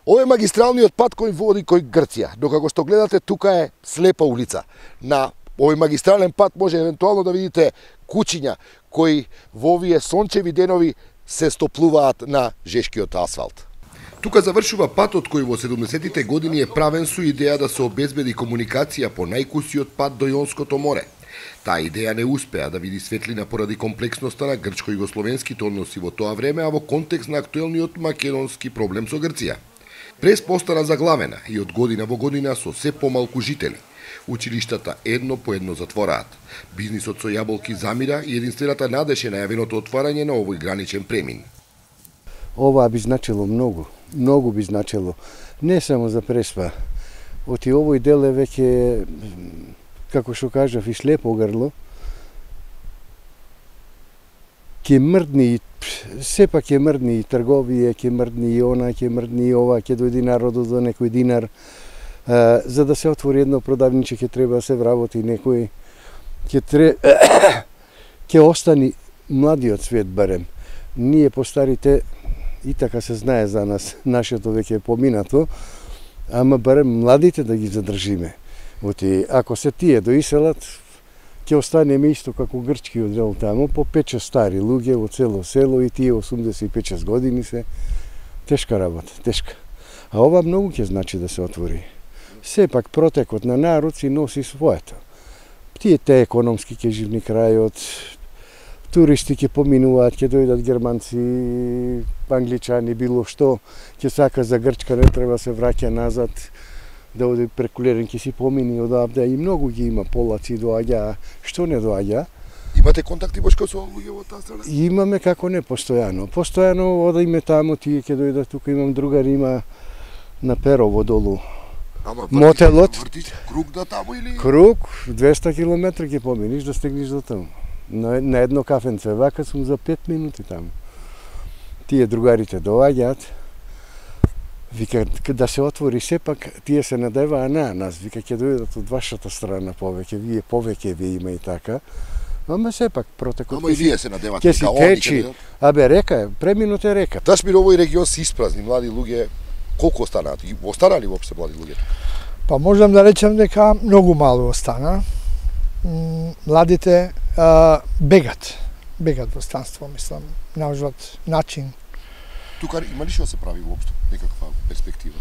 Ова е магистралниот пат кој води кој Грција. Докако што гледате, тука е слепа улица. На овој магистрален пат може евентуално да видите куќиња кои во овие сончеви денови се стоплуваат на жешкиот асфалт. Тука завршува патот кој во 70-тите години е правен со идеја да се обезбеди комуникација по најкусиот пат до Јонското море. Таа идеја не успеа да види светлина поради комплексноста на грчко-југословенските односи во тоа време, а во контекст на актуелниот македонски проблем со Грција. Прес постана заглавена и од година во година со се помалку жители. Училиштата едно по едно затвораат. Бизнисот со јаболки замира и единствената надеж е најавеното отварање на овој граничен премин. Ова би значило многу би значило. Не само за Преспа. Оти овој дел е веќе, како што кажав, и слепо грло. Ке мрдни, сепак ќе мрдни и трговија, ќе мрдни и она, ќе мрдни и ова, ќе дојди народот до некој динар. За да се отвори едно продавниче ќе треба да се вработи некој. Ќе остани младиот свет барем. Ние постарите и така се знае за нас, нашето веќе е поминато, ама барем младите да ги задржиме. Оти, ако се тие до иселат, ќе останеме исто како грчкиот дел таму, по 5-6 стари луѓе во цело село и тие 85 години се. Тешка работа, тешка. А ова многу ќе значи да се отвори. Сепак протекот на народ си носи своето. Тие те економски ќе живни крајот, туристи ќе поминуваат, ќе дојдат германци, англичани, било што, ќе сака за Грчка, не треба се враќа назад, да оди преку Лерин, ќе си помини одавде, и многу ги има, полаци доаѓа, што не доаѓа. Имате контакти Бошко со луѓе во таа страна? Имаме, како не, постојано. Постојано одиме таму, тие ќе дојдат тука, имам другари, има на Перово долу. Мотелот. Круг до таму или? Круг, 200 км ќе поминиш да стигнеш до таму. На едно кафенце, вака сум за 5 минути таму. Тие другарите доаѓаат, вика да се отвори сепак, тие се надеваа на нас, вика ќе дојдат од вашата страна повеќе, вие повеќе ви има и така. Ама сепак протекот. Ама и вие се надевате ќе си течи. Абе река е, преминут е река. Ташмир овој регион се испразни, млади луѓе, колку останаат? И останали воопште млади луѓе? Па можам да речем дека многу мало остана. Младите бегат во странство, мислам, научат начин. Тука има ли што се прави воопшто, некаква перспектива?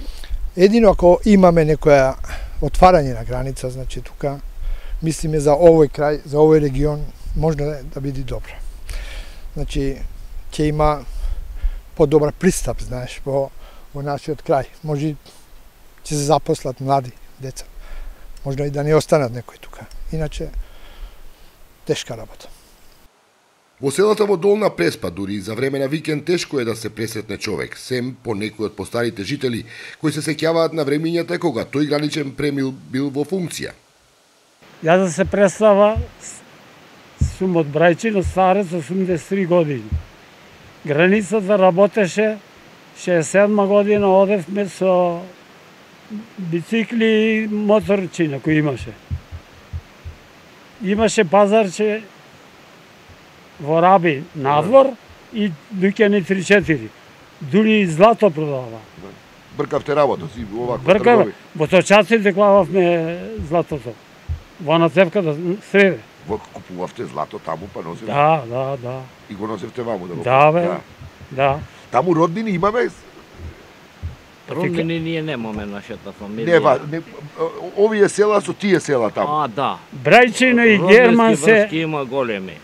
Едино ако имаме некоја отварање на граница, значи тука мислиме за овој крај, за овој регион, може да биде добро. Значи ќе има подобар пристап, знаеш, во нашиот крај. Може ќе се запослат млади деца. Можно и да не останат некои тука. Иначе тешка работа. Во селата во Долна Преспа, дури за време на викенд тешко е да се пресретне човек, сем по некои од постарите жители кои се сеќаваат на времињата кога тој граничен премил бил во функција. Јас да се представа, сум од Брајчино, старец, 83 години. Границата работеше, 67 година одевме со бицикли и моторчина кои имаше. Имаше пазарче во Раби надвор и дуќани 3-4. Дури и злато продава. Бркавте работа си овако тргови? Во точаците клававме златото. Во нацевката среде. Во купувавте злато таму па носите? Да. И го носевте ваму да го Да, бе. Да. Таму роднини имаме? Роднини ние немаме нашата фамилија. Не, овие села со тие села таму. Да. Брајчино и Герман се... Врски има големи.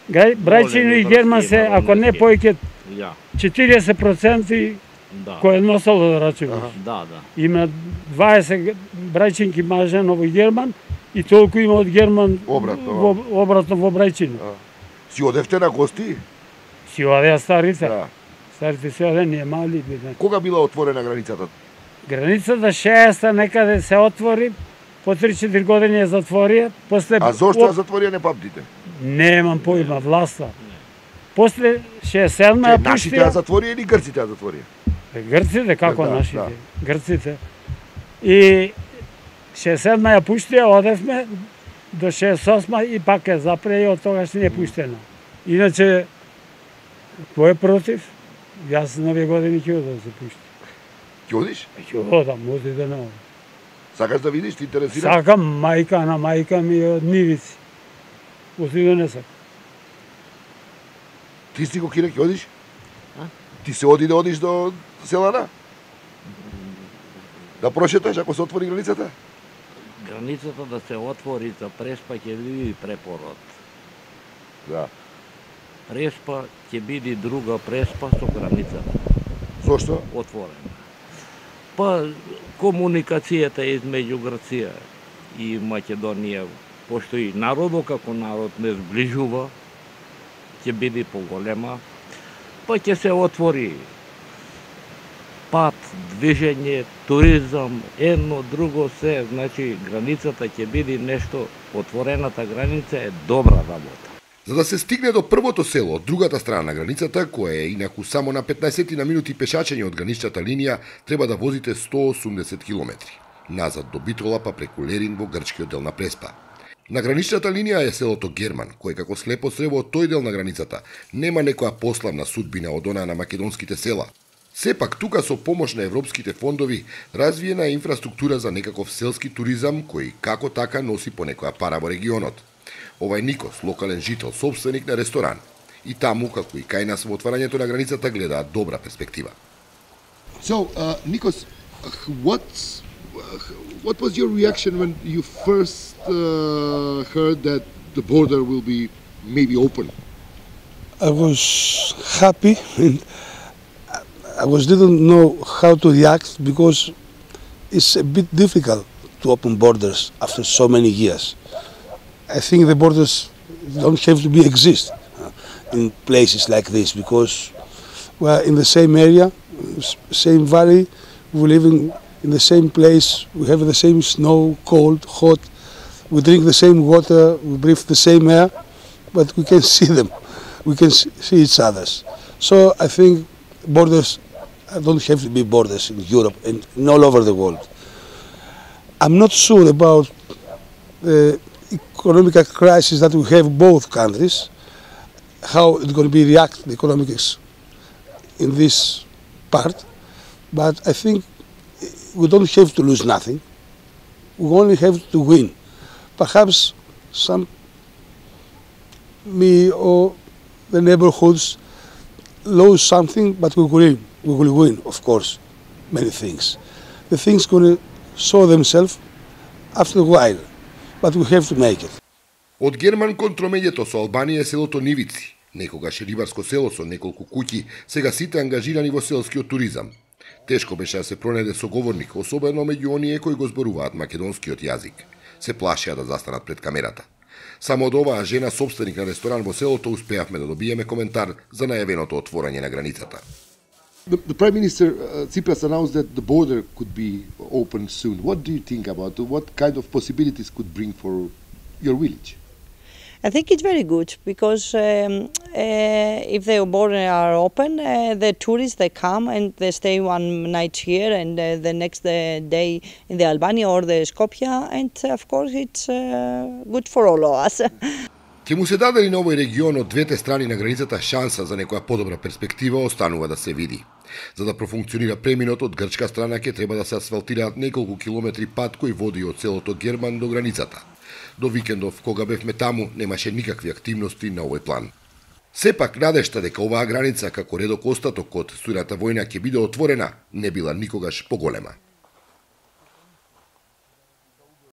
Брајчино и Герман се, ако не појке 40% кој е носало да рачуваш. Да. Има 20 брајчинки мажено во Герман и толку има од Герман обратно во Брајчино. Си одевте на гости? Си одеа старите. Старите си одеа, ние мали. Кога била отворена границата? Границата 6-та некаде се отвори, по 3-4 години ја затворија. А зошто ја затворија не памтите? Немам поима, власта. После 67-ма ја пуштија... Нашите ја затворија или грците ја затворија? Грците, како нашите? Грците. И 67-ма ја пуштија, одевме до 68-ма и пак ја запре и од тогаш не е пуштена. Иначе, кој е против? Јас нови години ќе да се пушти. Ќе одиш? Ќе одам, оди да не одам. Сакаш да видиш, ти интересира? Сакам мајка на мајка ми од Нивици. Оди да не сакам. Ти си го Кире, ќе одиш? Ти се оди да одиш до селана? Да прошеташ ако се отвори границата? Границата да се отвори за Преспа ќе биде препород. Да. Преспа ќе биде друга Преспа со границата. Зошто? Отворена. Па комуникацијата измеѓу Грција и Македонија, пошто и народот како народ не зближува, ќе биде поголема, па ќе се отвори пат, движење, туризам, едно, друго, се, значи границата ќе биде нешто, отворената граница е добра работа. За да се стигне до првото село од другата страна на границата, кое е инаку само на 15 на минути пешачење од граничната линија, треба да возите 180 км. Назад до Битола, па преку Лерин во грчкиот дел на Преспа. На граничната линија е селото Герман, кое како слепо црево од тој дел на границата нема некоја пославна судбина од онаа на македонските села. Сепак тука со помош на европските фондови развиена е инфраструктура за некаков селски туризам кој како така носи по некоја пара во регионот. Ова е Никос, локален жител, собственик на ресторан. И таму, како и кај нас во отварањето на границата, гледаат добра перспектива. So, Nikos, what was your reaction when you first heard that the border will be maybe open? I was happy and I didn't know how to react because it's a bit difficult to open borders after so many years. I think the borders don't have to exist in places like this because we're in the same area, same valley, we live in the same place, we have the same snow, cold, hot, we drink the same water, we breathe the same air, but we can see them, we can see each other. So I think borders don't have to be borders in Europe and all over the world. I'm not sure about the economic crisis that we have both countries, how it's going to be react the economics in this part, but I think we don't have to lose nothing. We only have to win. Perhaps me or the neighborhoods lose something, but we will win, of course, many things. The things going to show themselves after a while, but we have to make it. Од Герман кон тромењето со Албанија е селото Нивици, некогаш рибарско село со неколку куќи, сега сите ангажирани во селскиот туризам. Тешко беше да се пронајде соговорник, особено меѓу оние кои го зборуваат македонскиот јазик. Се плашеа да застанат пред камерата. Само од оваа жена собственик на ресторан во селото успеавме да добиеме коментар за најавеното отворање на границата. The Prime Minister Tsipras announced that the border could be opened soon. What do you think about it? What kind of possibilities could bring for your village? I think it's very good because if the borders are open, the tourists they come and they stay one night here and the next day in the Albania or the Skopje, and of course it's good for all of us. Ке му се даде ли на овој регион од двете страни на границата шанса за некоја подобра перспектива, останува да се види. За да профункционира преминот од грчка страна ќе треба да се асфалтираат неколку километри пат кој води од селото Герман до границата. До викендов, кога бевме таму, немаше никакви активности на овој план. Сепак, надежта дека оваа граница, како редок остаток од студената војна ќе биде отворена, не била никогаш поголема.